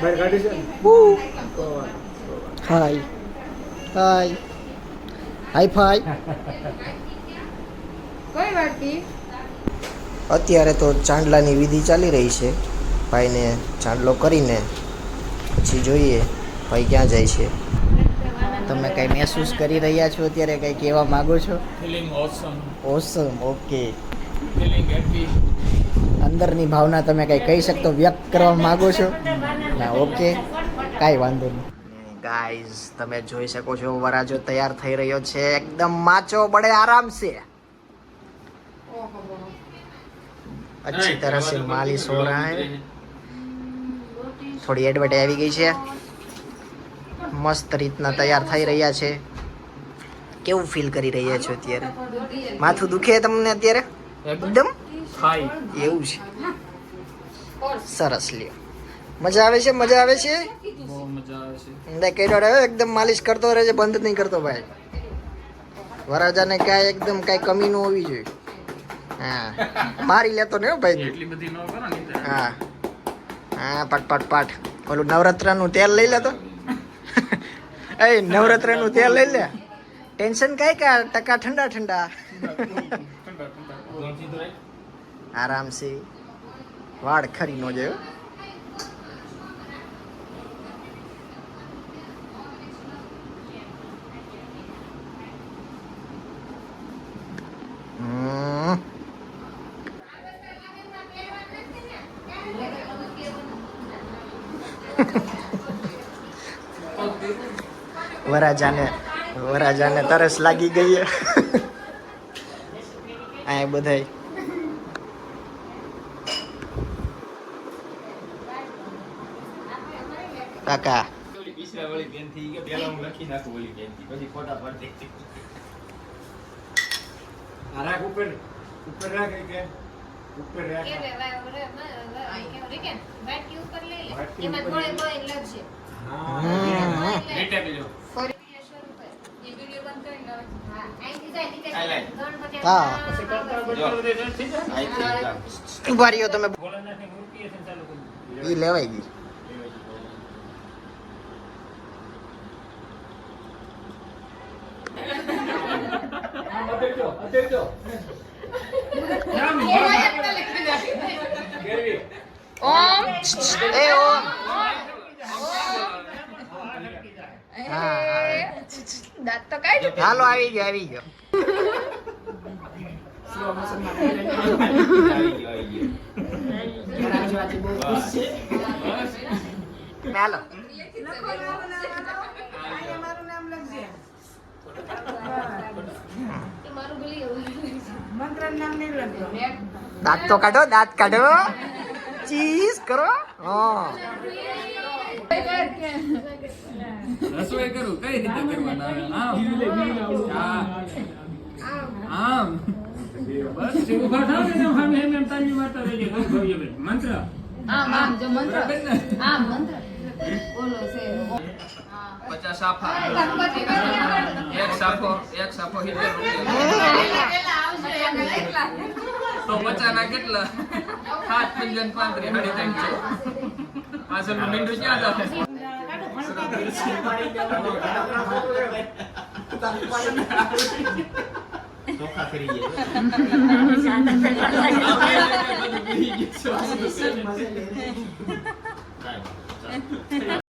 બહાર કાઢી છે. હાય હાય હાઈ ફાઈ. કોઈ વાટી અત્યારે તો ચાંદલાની વિધિ ચાલી રહી છે. ભાઈને ચાંદલો કરીને પછી જોઈએ ભાઈ ક્યાં જાય છે. તમે કંઈ મહેસૂસ કરી રહ્યા છો અત્યારે, કંઈ કહેવા માગો છો? ફીલિંગ ઓસમ. ઓસમ. ઓકે. Feeling happy. અંદરની ભાવના તમે કંઈ કહી શકતો, વ્યક્ત કરવા માગો છો? ના. ઓકે, કાંઈ વાંધો નહીં. ગાઈઝ તમે જોઈ શકો છો વરાજો તૈયાર થઈ રહ્યો છે. એકદમ માચો બડે આરામ સે. अच्छी तरह से मालिश हो रहा है. થોડી એડવર્ટાઈઝ આવી ગઈ છે. મસ્ત રીતના તૈયાર થઈ રહ્યા છે. કેવું ફીલ કરી રહ્યા છો અત્યારે? માથું દુખે તમને અત્યારે? એકદમ હાઈ. એવું છે. સરસ લ્યો. મજા આવે છે? મજા આવે છે? બહુ મજા આવે છે. અંદર કેડો રહ્યો એકદમ માલિશ કરતો રહેજે, બંધ નહીં કરતો ભાઈ. વરાજાને કાંઈ એકદમ કાંઈ કમી ન હોવી જોઈએ. હા, મારી લેતો ને ભાઈ. એટલી બધી ન કરો ને. હા હા, પાટ પાટ પાટ. ઓલું નવરાત્રનું તેલ લઈ લે તો. એ નવરાત્રનું તેલ લઈ લે. ટેન્શન કાંઈ કા ટકા ઠંડા ઠંડા. આરામ से વાળ ખરી નો જાય. વરાજાને તરસ લાગી ગઈ. આ બધાય કાકા ઓલી પીછલા વાળી બેન થી કે પેલા હું લખી નાખું ઓલી બેન થી પછી ફોટા પાડી દે. આ રાખ ઉપર રાખ કે ઉપર રાખ. હા. રેટ આપી દો. હા પછી કરતા બધું થઈ જાય. ઉભા રહ્યો તમે. ભોળાનાથની મૂર્તિ હશે ને ચાલુ કરી. ઈ લેવાઈ ગઈ. અત્યારે ઓમ એ ઓમ. હા દાંત તો કાઢી હાલો આવી ગયો આવી ગયો. હાલો દાંત તો કાઢો, દાંત કાઢો, ચીઝ કરો. હા રસોઈ કરું કઈ રીતે કરવાના? આમ બસ ઉભા થાવ ને સામે એમ તાજી મારતા રહેજે. મંત્ર આમ આમ જો મંત્ર બરાબર ને? આમ મંત્ર બોલો છે 50 સાફા. એક સાફો 70 રૂપિયા. તો 50 ના કેટલા? 7 પંજન 35 3.5. આ સર મીંડું ક્યાં જાશે? ચોખા કરી ગયા.